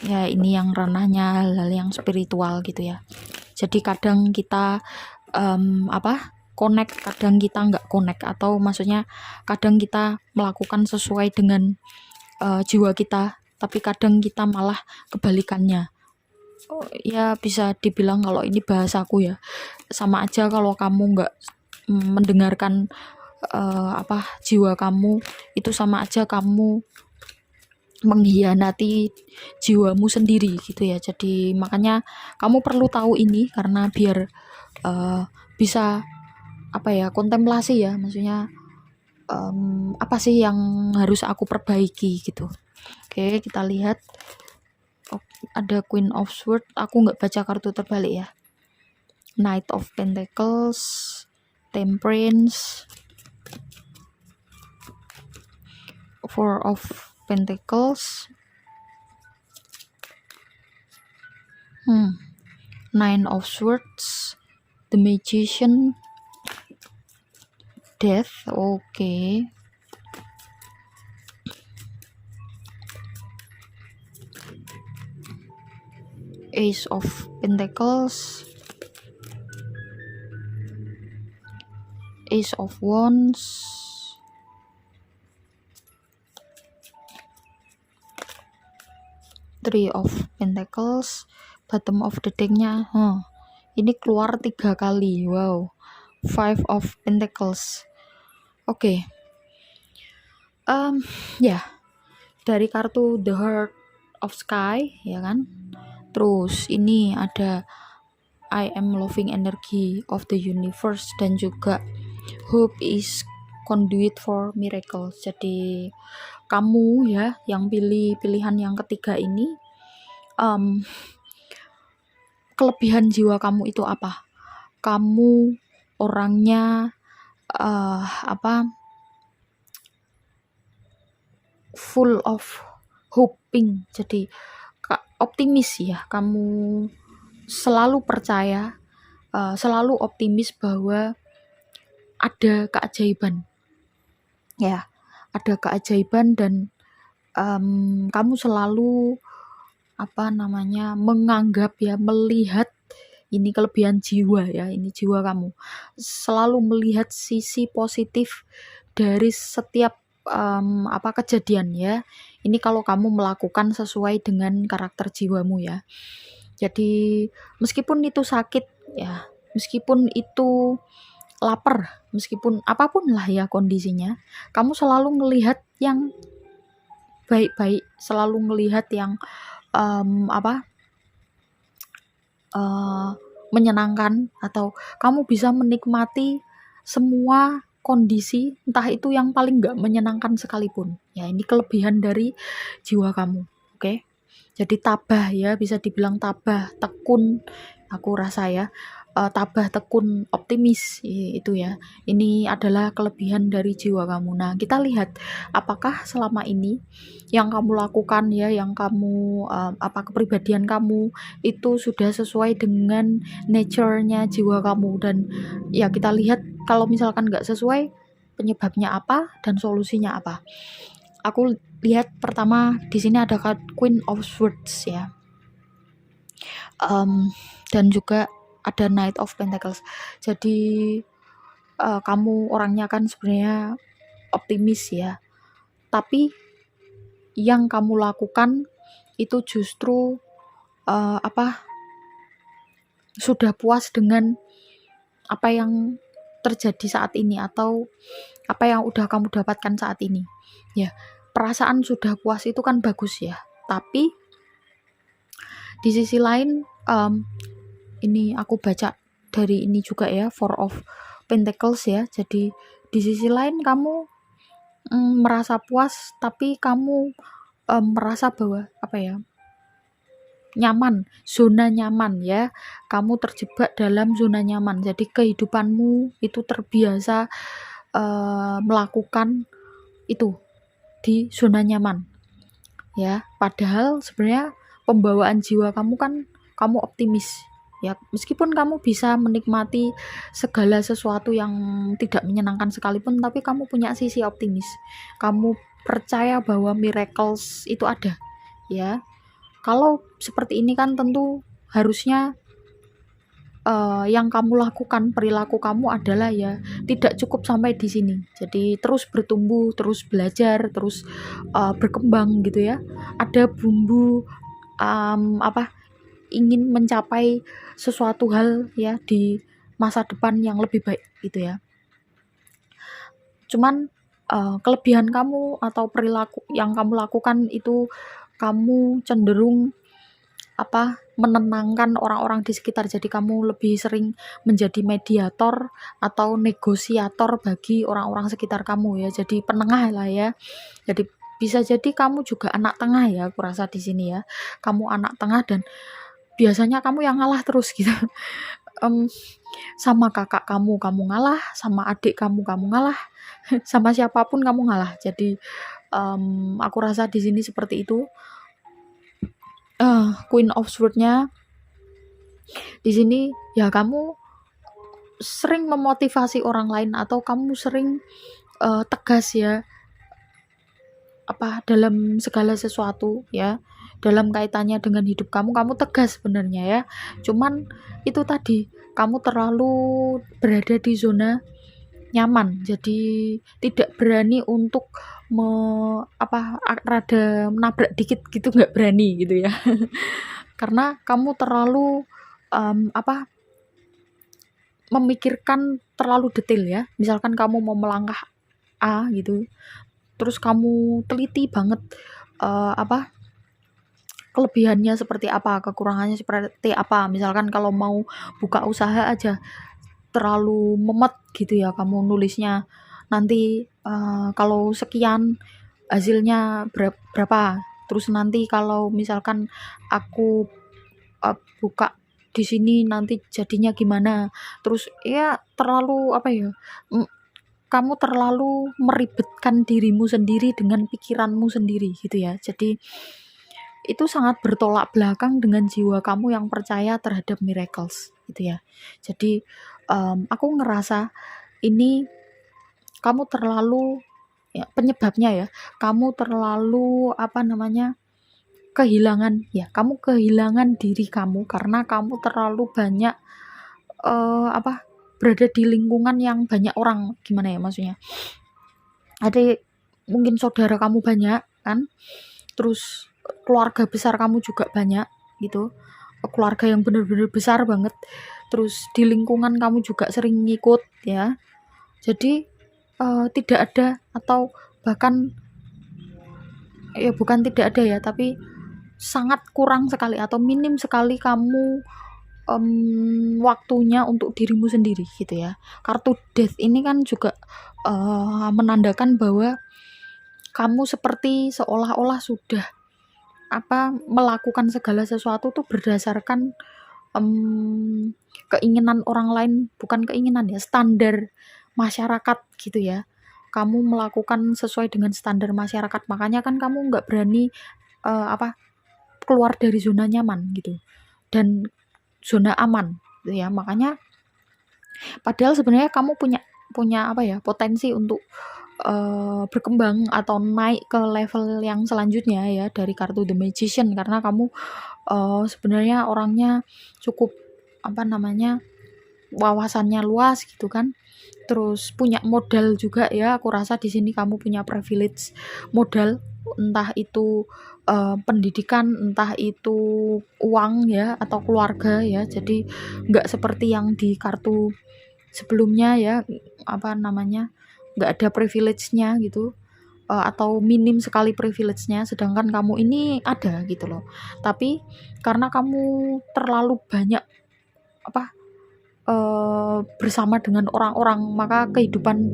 ya. Ini yang ranahnya hal-hal yang spiritual gitu ya. Jadi kadang kita connect, kadang kita nggak connect, atau maksudnya kadang kita melakukan sesuai dengan jiwa kita, tapi kadang kita malah kebalikannya. Ya bisa dibilang kalau ini bahasaku ya, sama aja kalau kamu nggak mendengarkan jiwa kamu, itu sama aja kamu mengkhianati jiwamu sendiri gitu ya. Jadi makanya kamu perlu tahu ini karena biar bisa kontemplasi ya, maksudnya apa sih yang harus aku perbaiki gitu. Oke, kita lihat. Ada Queen of Swords, aku nggak baca kartu terbalik ya. Knight of Pentacles, Temperance, Four of Pentacles, Nine of Swords, The Magician, Death. Oke. Ace of Pentacles, Ace of Wands, Three of Pentacles. Bottom of the deck-nya ini keluar 3 kali. Wow. Five of Pentacles. Oke. Dari kartu The Heart of Sky ya kan. Terus ini ada I am loving energy of the universe dan juga hope is conduit for miracles. Jadi kamu ya yang pilih pilihan yang ketiga ini, kelebihan jiwa kamu itu apa? Kamu orangnya full of hoping, jadi optimis ya. Kamu selalu percaya, selalu optimis bahwa ada keajaiban ya, ada keajaiban, dan kamu selalu menganggap ya, melihat, ini kelebihan jiwa ya, ini jiwa kamu selalu melihat sisi positif dari setiap kejadian ya. Ini kalau kamu melakukan sesuai dengan karakter jiwamu ya. Jadi meskipun itu sakit ya, meskipun itu lapar, meskipun apapun lah ya kondisinya, kamu selalu melihat yang baik-baik, selalu melihat yang menyenangkan, atau kamu bisa menikmati semua kondisi, entah itu yang paling gak menyenangkan sekalipun ya. Ini kelebihan dari jiwa kamu. Oke. Jadi tabah ya, bisa dibilang tabah, tekun, aku rasa ya. Tabah tekun optimis itu ya. Ini adalah kelebihan dari jiwa kamu. Nah, kita lihat apakah selama ini yang kamu lakukan ya, yang kamu kepribadian kamu itu sudah sesuai dengan nature-nya jiwa kamu, dan ya kita lihat kalau misalkan nggak sesuai, penyebabnya apa dan solusinya apa. Aku lihat pertama di sini ada Queen of Swords ya. Dan juga ada Knight of Pentacles. Jadi kamu orangnya kan sebenarnya optimis ya, tapi yang kamu lakukan itu justru sudah puas dengan apa yang terjadi saat ini atau apa yang udah kamu dapatkan saat ini ya. Perasaan sudah puas itu kan bagus ya, tapi di sisi lain ini aku baca dari ini juga ya, Four of Pentacles ya. Jadi di sisi lain kamu merasa puas, tapi kamu merasa bahwa nyaman, zona nyaman ya. Kamu terjebak dalam zona nyaman. Jadi kehidupanmu itu terbiasa melakukan itu di zona nyaman ya. Padahal sebenarnya pembawaan jiwa kamu kan kamu optimis ya, meskipun kamu bisa menikmati segala sesuatu yang tidak menyenangkan sekalipun, tapi kamu punya sisi optimis. Kamu percaya bahwa miracles itu ada ya. Kalau seperti ini kan tentu harusnya yang kamu lakukan, perilaku kamu adalah ya tidak cukup sampai di sini. Jadi terus bertumbuh, terus belajar, terus berkembang gitu ya. Ada bumbu ingin mencapai sesuatu hal ya di masa depan yang lebih baik gitu ya. Cuman kelebihan kamu atau perilaku yang kamu lakukan itu kamu cenderung menenangkan orang-orang di sekitar. Jadi kamu lebih sering menjadi mediator atau negosiator bagi orang-orang sekitar kamu ya. Jadi penengah lah ya. Jadi bisa jadi kamu juga anak tengah ya, aku rasa di sini ya. Kamu anak tengah dan biasanya kamu yang ngalah terus gitu. Sama kakak kamu ngalah, sama adik kamu ngalah, sama siapapun kamu ngalah. Jadi aku rasa di sini seperti itu. Queen of Swords-nya di sini ya, kamu sering memotivasi orang lain atau kamu sering tegas ya dalam segala sesuatu ya. Dalam kaitannya dengan hidup kamu tegas sebenarnya ya. Cuman itu tadi, kamu terlalu berada di zona nyaman. Jadi tidak berani untuk rada menabrak dikit gitu, nggak berani gitu ya. Karena kamu terlalu memikirkan terlalu detail ya. Misalkan kamu mau melangkah A gitu, terus kamu teliti banget kelebihannya seperti apa, kekurangannya seperti apa. Misalkan kalau mau buka usaha aja terlalu memet gitu ya, kamu nulisnya nanti kalau sekian hasilnya berapa, terus nanti kalau misalkan aku buka di sini nanti jadinya gimana. Terus ya terlalu kamu terlalu meribetkan dirimu sendiri dengan pikiranmu sendiri gitu ya. Jadi itu sangat bertolak belakang dengan jiwa kamu yang percaya terhadap miracles gitu ya. Jadi aku ngerasa ini kamu terlalu ya, penyebabnya ya kamu terlalu kamu kehilangan diri kamu karena kamu terlalu banyak berada di lingkungan yang banyak orang. Gimana ya maksudnya, ada mungkin saudara kamu banyak kan, terus keluarga besar kamu juga banyak gitu, keluarga yang benar-benar besar banget, terus di lingkungan kamu juga sering ngikut ya. Jadi tidak ada, atau bahkan ya bukan tidak ada ya, tapi sangat kurang sekali atau minim sekali kamu waktunya untuk dirimu sendiri gitu ya. Kartu Death ini kan juga menandakan bahwa kamu seperti seolah-olah sudah melakukan segala sesuatu tuh berdasarkan keinginan orang lain, bukan keinginan ya, standar masyarakat gitu ya. Kamu melakukan sesuai dengan standar masyarakat, makanya kan kamu nggak berani keluar dari zona nyaman gitu dan zona aman gitu ya. Makanya padahal sebenarnya kamu punya potensi untuk berkembang atau naik ke level yang selanjutnya ya dari kartu The Magician, karena kamu sebenarnya orangnya cukup wawasannya luas gitu kan, terus punya modal juga ya. Aku rasa di sini kamu punya privilege modal, entah itu pendidikan, entah itu uang ya, atau keluarga ya. Jadi nggak seperti yang di kartu sebelumnya ya, nggak ada privilege-nya gitu, atau minim sekali privilege-nya, sedangkan kamu ini ada gitu loh. Tapi karena kamu terlalu banyak bersama dengan orang-orang, maka kehidupan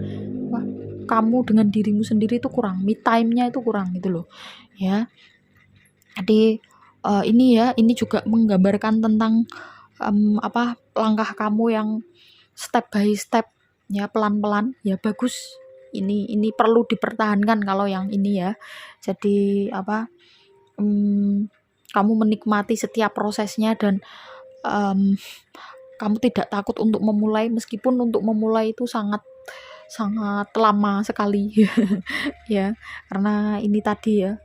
kamu dengan dirimu sendiri itu kurang, me time-nya itu kurang gitu loh ya. Jadi ini juga menggambarkan tentang langkah kamu yang step by step ya, pelan-pelan ya, bagus. Ini perlu dipertahankan kalau yang ini ya. Jadi kamu menikmati setiap prosesnya dan kamu tidak takut untuk memulai, meskipun untuk memulai itu sangat lama sekali ya, karena ini tadi ya,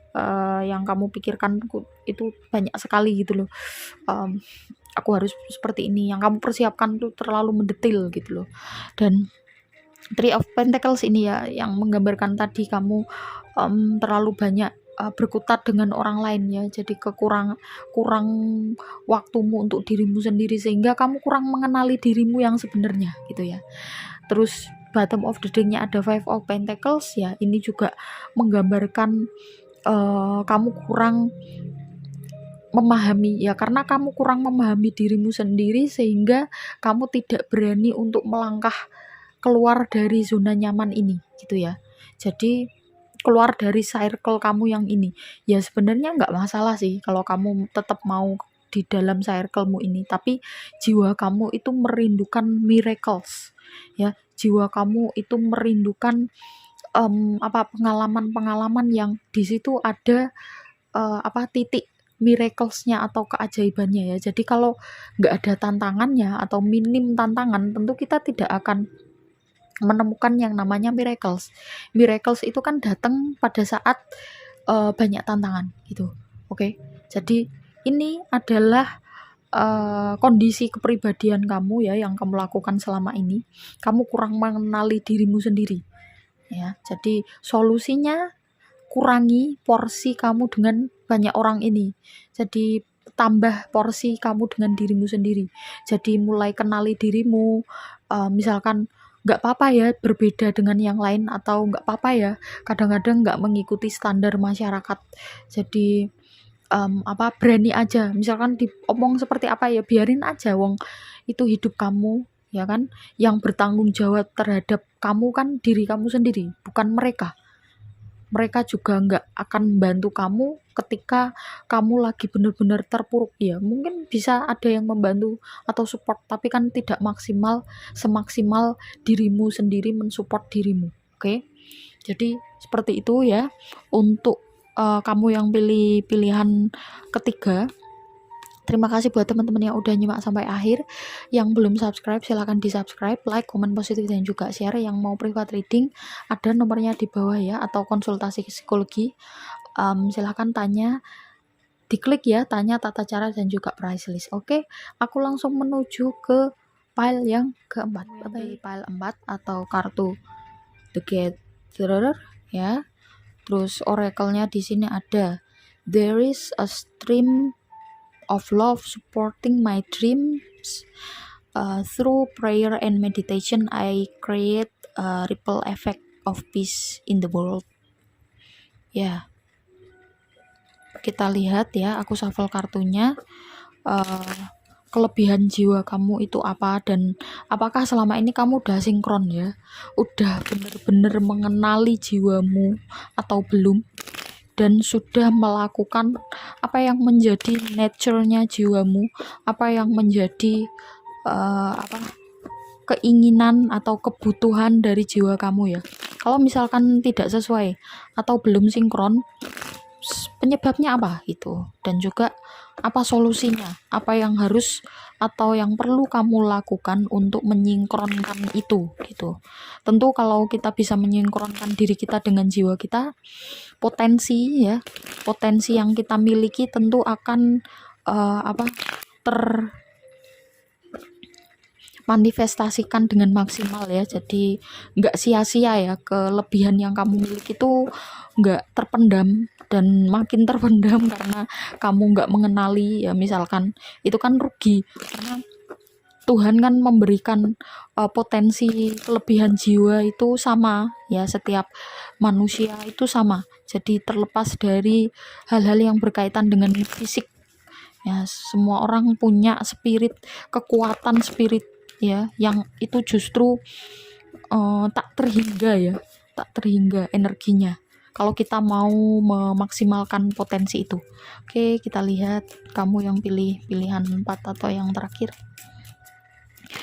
yang kamu pikirkan itu banyak sekali gitu loh. Aku harus seperti ini, yang kamu persiapkan tuh terlalu mendetail gitu loh. Dan Three of Pentacles ini ya yang menggambarkan tadi kamu terlalu banyak berkutat dengan orang lain ya, jadi kurang waktumu untuk dirimu sendiri, sehingga kamu kurang mengenali dirimu yang sebenarnya gitu ya. Terus bottom of the deck-nya ada Five of Pentacles ya, ini juga menggambarkan kamu kurang memahami ya, karena kamu kurang memahami dirimu sendiri sehingga kamu tidak berani untuk melangkah keluar dari zona nyaman ini gitu ya. Jadi keluar dari circle kamu yang ini ya, sebenarnya nggak masalah sih kalau kamu tetap mau di dalam circlemu ini, tapi jiwa kamu itu merindukan miracles ya, jiwa kamu itu merindukan pengalaman-pengalaman yang di situ ada titik miracles-nya atau keajaibannya ya. Jadi kalau nggak ada tantangannya atau minim tantangan, tentu kita tidak akan menemukan yang namanya miracles. Miracles itu kan datang pada saat banyak tantangan gitu. Oke. Jadi ini adalah kondisi kepribadian kamu ya, yang kamu lakukan selama ini. Kamu kurang mengenali dirimu sendiri ya. Jadi solusinya kurangi porsi kamu dengan banyak orang ini. Jadi tambah porsi kamu dengan dirimu sendiri. Jadi mulai kenali dirimu. Misalkan nggak apa-apa ya berbeda dengan yang lain, atau nggak apa-apa ya kadang-kadang nggak mengikuti standar masyarakat. Jadi berani aja, misalkan diomong seperti apa ya biarin aja, wong itu hidup kamu ya kan. Yang bertanggung jawab terhadap kamu kan diri kamu sendiri, bukan mereka. Mereka juga nggak akan bantu kamu ketika kamu lagi benar-benar terpuruk ya. Mungkin bisa ada yang membantu atau support, tapi kan tidak semaksimal dirimu sendiri mensupport dirimu. Oke? Jadi seperti itu ya untuk kamu yang pilih pilihan ketiga. Terima kasih buat teman-teman yang udah nyimak sampai akhir. Yang belum subscribe silahkan di subscribe, like, komen positif, dan juga share. Yang mau private reading ada nomornya di bawah ya, atau konsultasi psikologi, silahkan tanya, diklik ya, tanya tata cara dan juga price list. Oke, aku langsung menuju ke pile yang keempat. Pile 4 atau kartu The Gatherer ya. Terus oracle-nya di sini ada there is a stream of love supporting my dreams. Through prayer and meditation, I create a ripple effect of peace in the world. Ya, kita lihat ya, aku shuffle kartunya. Kelebihan jiwa kamu itu apa, dan apakah selama ini kamu udah sinkron ya, udah bener-bener mengenali jiwamu atau belum. dan sudah melakukan apa yang menjadi nature-nya jiwamu, apa yang menjadi keinginan atau kebutuhan dari jiwa kamu ya. Kalau misalkan tidak sesuai atau belum sinkron, penyebabnya apa gitu, dan juga apa solusinya, apa yang harus atau yang perlu kamu lakukan untuk menyinkronkan itu gitu. Tentu kalau kita bisa menyinkronkan diri kita dengan jiwa kita, potensi yang kita miliki tentu akan manifestasikan dengan maksimal ya. Jadi nggak sia-sia ya, kelebihan yang kamu miliki itu nggak terpendam dan makin terpendam karena kamu nggak mengenali ya, misalkan itu kan rugi, karena Tuhan kan memberikan potensi kelebihan jiwa itu sama ya, setiap manusia itu sama. Jadi terlepas dari hal-hal yang berkaitan dengan fisik ya, semua orang punya kekuatan spirit ya, yang itu justru tak terhingga energinya kalau kita mau memaksimalkan potensi itu. Oke, kita lihat kamu yang pilih pilihan 4 atau yang terakhir.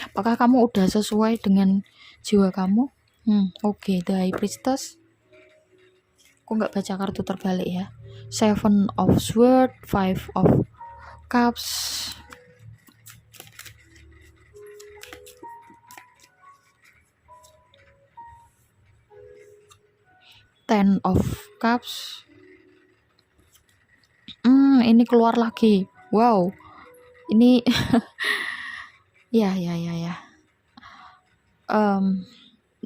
Apakah kamu udah sesuai dengan jiwa kamu? Oke, The High Priestess. Aku nggak baca kartu terbalik ya. 7 of Swords, 5 of Cups, Ten of Cups. Ini keluar lagi. Wow. Ini ya. 4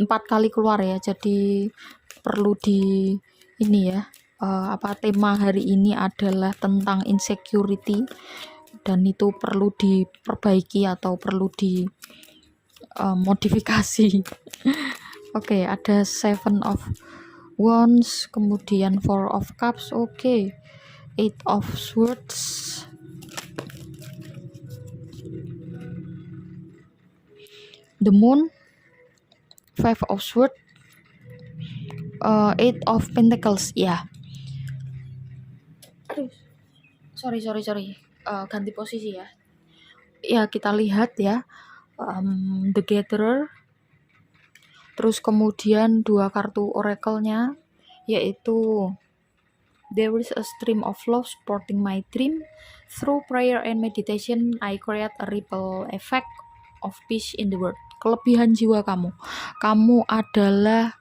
kali keluar ya. Jadi perlu di ini ya. Tema hari ini adalah tentang insecurity, dan itu perlu diperbaiki atau perlu di modifikasi. Oke, ada 7 of Wands, kemudian 4 of Cups, 8 of Swords, the Moon, 5 of Swords, 8 of Pentacles ya. Sorry. Ganti posisi ya. Ya, kita lihat ya. The Gatherer. Terus kemudian 2 kartu oracle-nya, yaitu There is a stream of love supporting my dream. Through prayer and meditation, I create a ripple effect of peace in the world. Kelebihan jiwa kamu. Kamu adalah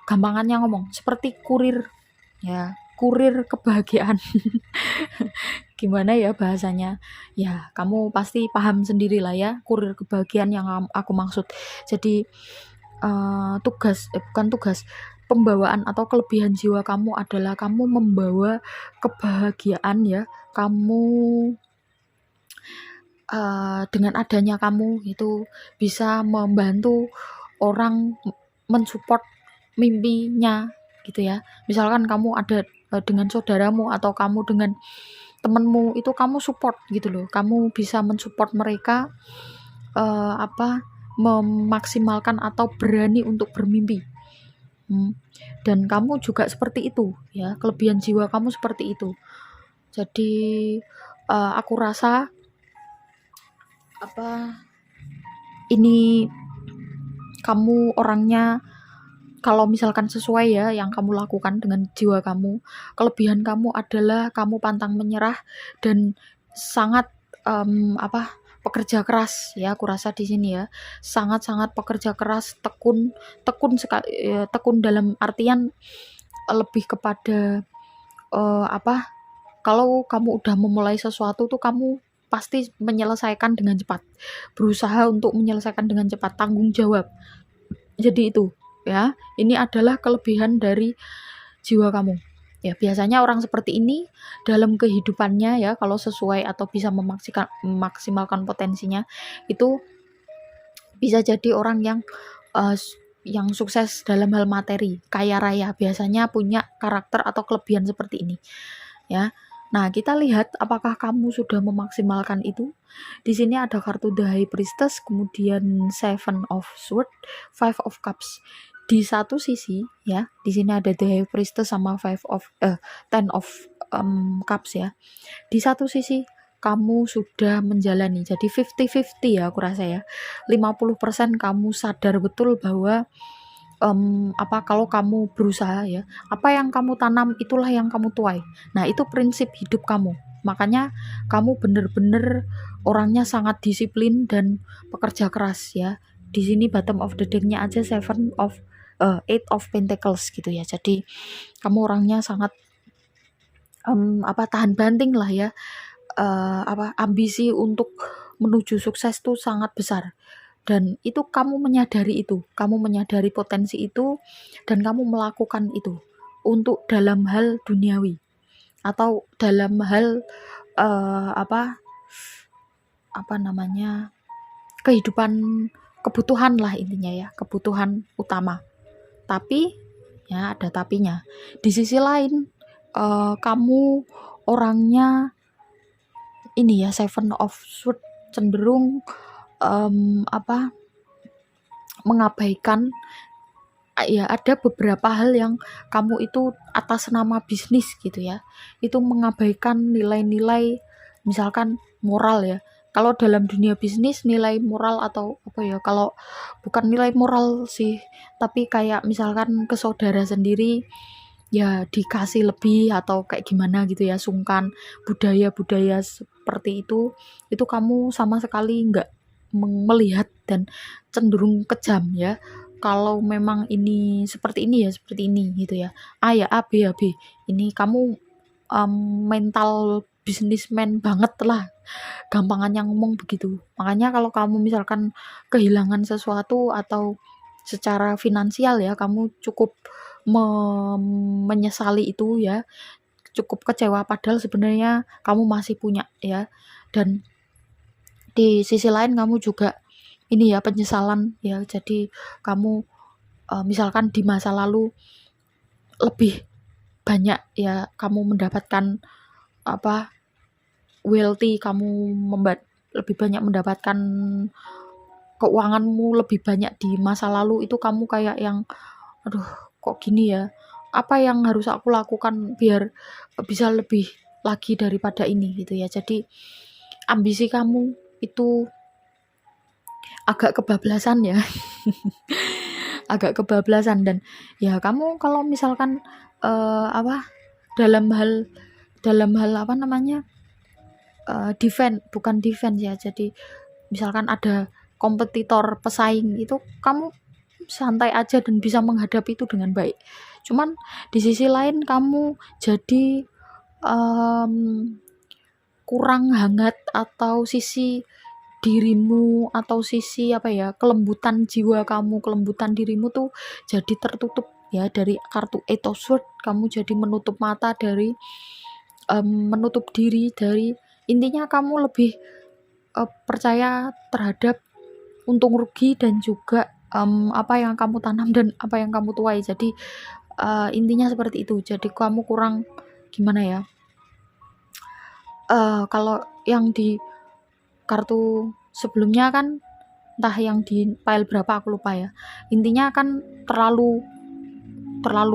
gampangannya ngomong seperti kurir ya, kurir kebahagiaan. Gimana ya bahasanya ya, kamu pasti paham sendiri lah ya, kurir kebahagiaan yang aku maksud. Jadi bukan tugas, pembawaan atau kelebihan jiwa kamu adalah kamu membawa kebahagiaan ya. Kamu dengan adanya kamu itu bisa membantu orang mensupport mimpinya gitu ya. Misalkan kamu ada dengan saudaramu atau kamu dengan temenmu, itu kamu support gitu loh. Kamu bisa mensupport mereka memaksimalkan atau berani untuk bermimpi. Dan kamu juga seperti itu ya, kelebihan jiwa kamu seperti itu. Jadi aku rasa ini kamu orangnya, kalau misalkan sesuai ya yang kamu lakukan dengan jiwa kamu, kelebihan kamu adalah kamu pantang menyerah dan sangat pekerja keras ya. Aku rasa di sini ya, sangat pekerja keras, tekun dalam artian lebih kepada kalau kamu udah memulai sesuatu tuh kamu pasti menyelesaikan dengan cepat, berusaha untuk menyelesaikan dengan cepat, tanggung jawab. Jadi itu ya, ini adalah kelebihan dari jiwa kamu ya. Biasanya orang seperti ini dalam kehidupannya ya, kalau sesuai atau bisa memaksimalkan potensinya, itu bisa jadi orang yang sukses dalam hal materi, kaya raya, biasanya punya karakter atau kelebihan seperti ini ya. Nah, kita lihat apakah kamu sudah memaksimalkan itu. Di sini ada kartu The High Priestess, kemudian 7 of Swords, 5 of Cups. di satu sisi ya, di sini ada The High Priestess sama Ten of Cups ya. Di satu sisi kamu sudah menjalani, jadi 50-50 ya aku rasa ya. 50% kamu sadar betul bahwa kalau kamu berusaha ya, apa yang kamu tanam itulah yang kamu tuai. Nah, itu prinsip hidup kamu. Makanya kamu bener-bener orangnya sangat disiplin dan pekerja keras ya. Di sini bottom of the deck-nya aja Eight of Pentacles gitu ya. Jadi kamu orangnya sangat tahan banting lah ya. Ambisi untuk menuju sukses tuh sangat besar. Dan itu kamu menyadari potensi itu, dan kamu melakukan itu untuk dalam hal duniawi atau dalam hal kehidupan, kebutuhan lah intinya ya, kebutuhan utama. Tapi ya ada tapinya. Di sisi lain kamu orangnya ini ya, Seven of Swords, cenderung mengabaikan ya, ada beberapa hal yang kamu itu atas nama bisnis gitu ya, itu mengabaikan nilai-nilai misalkan moral ya. Kalau dalam dunia bisnis nilai moral atau kalau bukan nilai moral sih, tapi kayak misalkan ke saudara sendiri ya dikasih lebih atau kayak gimana gitu ya, sungkan, budaya-budaya seperti itu kamu sama sekali nggak melihat dan cenderung kejam ya. Kalau memang ini seperti ini ya seperti ini gitu ya. A ya A, B ya B. Ini kamu mental businessman banget lah. Gampangannya ngomong begitu. Makanya kalau kamu misalkan kehilangan sesuatu atau secara finansial ya, kamu cukup menyesali itu ya. Cukup kecewa padahal sebenarnya kamu masih punya ya. Dan di sisi lain kamu juga ini ya, penyesalan ya. Jadi kamu misalkan di masa lalu lebih banyak ya kamu mendapatkan wealthy, kamu lebih banyak mendapatkan keuanganmu lebih banyak di masa lalu, itu kamu kayak yang aduh kok gini ya, apa yang harus aku lakukan biar bisa lebih lagi daripada ini gitu ya. Jadi ambisi kamu itu agak kebablasan ya. Agak kebablasan. Dan ya kamu kalau misalkan dalam hal bukan defense ya, jadi misalkan ada kompetitor pesaing, itu kamu santai aja dan bisa menghadapi itu dengan baik. Cuman di sisi lain kamu jadi kurang hangat, atau sisi dirimu atau sisi kelembutan jiwa kamu, kelembutan dirimu tuh jadi tertutup ya. Dari kartu Eight of Swords kamu jadi menutup mata dari menutup diri dari, intinya kamu lebih percaya terhadap untung rugi dan juga apa yang kamu tanam dan apa yang kamu tuai. Jadi intinya seperti itu. Jadi kamu kurang gimana ya, kalau yang di kartu sebelumnya kan, entah yang di pile berapa aku lupa ya, intinya kan terlalu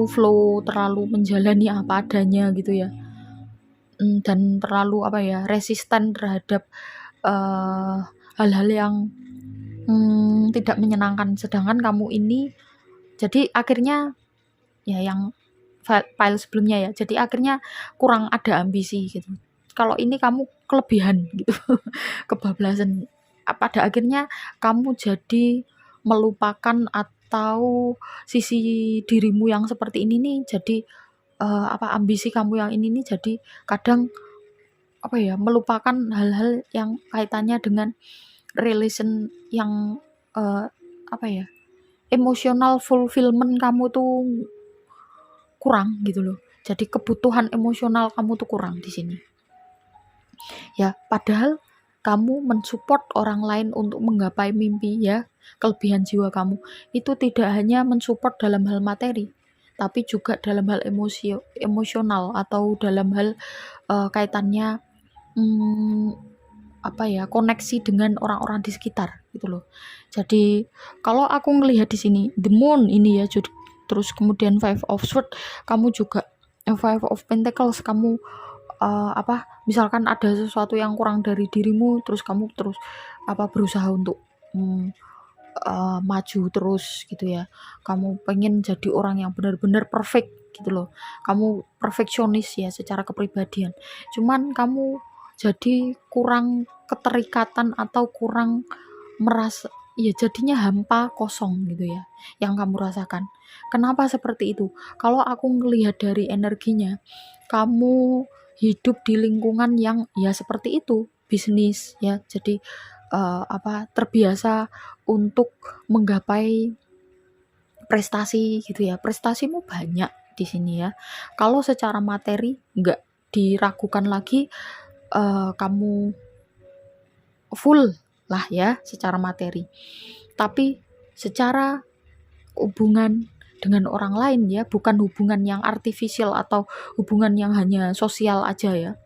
flow, terlalu menjalani apa adanya gitu ya, dan terlalu resisten terhadap hal-hal yang tidak menyenangkan. Sedangkan kamu ini jadi akhirnya ya, yang file sebelumnya ya, jadi akhirnya kurang ada ambisi gitu. Kalau ini kamu kelebihan gitu. Kebablasan. Pada akhirnya kamu jadi melupakan, atau sisi dirimu yang seperti ini nih, jadi ambisi kamu yang ini nih jadi kadang melupakan hal-hal yang kaitannya dengan relation yang emotional fulfillment kamu tuh kurang gitu loh. Jadi kebutuhan emosional kamu tuh kurang di sini. Ya, padahal kamu mensupport orang lain untuk menggapai mimpi ya. Kelebihan jiwa kamu itu tidak hanya mensupport dalam hal materi, tapi juga dalam hal emosional, atau dalam hal kaitannya koneksi dengan orang-orang di sekitar gitu loh. Jadi kalau aku ngelihat di sini the moon ini ya, terus kemudian five of swords, kamu juga five of pentacles, kamu misalkan ada sesuatu yang kurang dari dirimu, terus kamu terus berusaha untuk maju terus gitu ya. Kamu pengen jadi orang yang benar-benar perfect gitu loh. Kamu perfeksionis ya secara kepribadian. Cuman kamu jadi kurang keterikatan atau kurang merasa, ya jadinya hampa, kosong gitu ya yang kamu rasakan. Kenapa seperti itu? Kalau aku ngelihat dari energinya, kamu hidup di lingkungan yang ya seperti itu, bisnis ya. Jadi terbiasa untuk menggapai prestasi gitu ya. Prestasimu banyak di sini ya. Kalau secara materi nggak diragukan lagi, kamu full lah ya secara materi. Tapi secara hubungan dengan orang lain ya, bukan hubungan yang artifisial atau hubungan yang hanya sosial aja ya.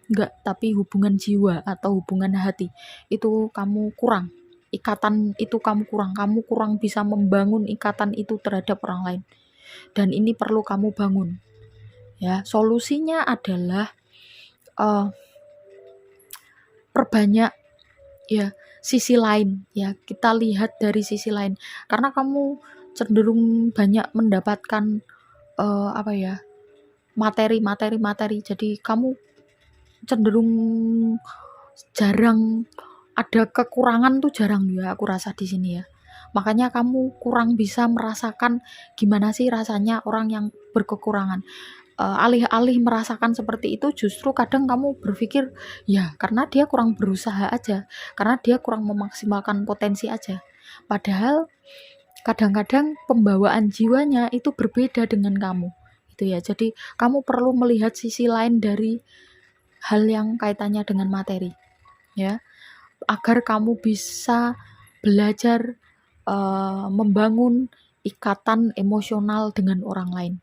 Enggak, tapi hubungan jiwa atau hubungan hati itu kamu kurang. Ikatan itu kamu kurang bisa membangun ikatan itu terhadap orang lain. Dan ini perlu kamu bangun. Ya, solusinya adalah perbanyak ya sisi lain ya. Kita lihat dari sisi lain. Karena kamu cenderung banyak mendapatkan materi. Jadi kamu cenderung jarang ada kekurangan tuh, jarang ya aku rasa di sini ya. Makanya kamu kurang bisa merasakan gimana sih rasanya orang yang berkekurangan. Alih-alih merasakan seperti itu, justru kadang kamu berpikir ya karena dia kurang berusaha aja, karena dia kurang memaksimalkan potensi aja. Padahal kadang-kadang pembawaan jiwanya itu berbeda dengan kamu gitu ya. Jadi kamu perlu melihat sisi lain dari hal yang kaitannya dengan materi ya, agar kamu bisa belajar membangun ikatan emosional dengan orang lain.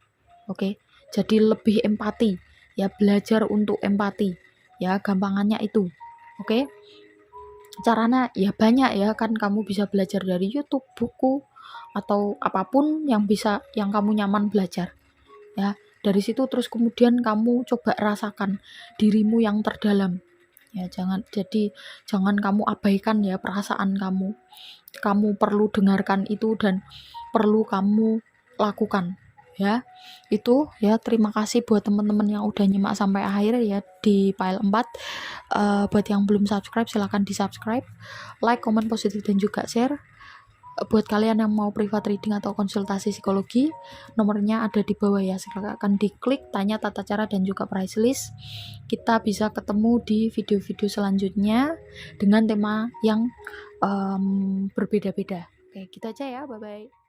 Oke, jadi lebih empati ya, belajar untuk empati ya, gampangannya itu. Oke, caranya ya banyak ya kan, kamu bisa belajar dari YouTube, buku, atau apapun yang kamu nyaman belajar ya. Dari situ terus kemudian kamu coba rasakan dirimu yang terdalam ya. Jangan kamu abaikan ya perasaan kamu perlu dengarkan itu dan perlu kamu lakukan ya. Itu ya, terima kasih buat teman-teman yang udah nyimak sampai akhir ya di file 4. Buat yang belum subscribe silahkan di subscribe, like, komen positif dan juga share. Buat kalian yang mau private reading atau konsultasi psikologi, nomornya ada di bawah ya, silakan diklik, tanya tata cara dan juga price list. Kita bisa ketemu di video-video selanjutnya dengan tema yang berbeda-beda. Oke, gitu aja ya, bye bye.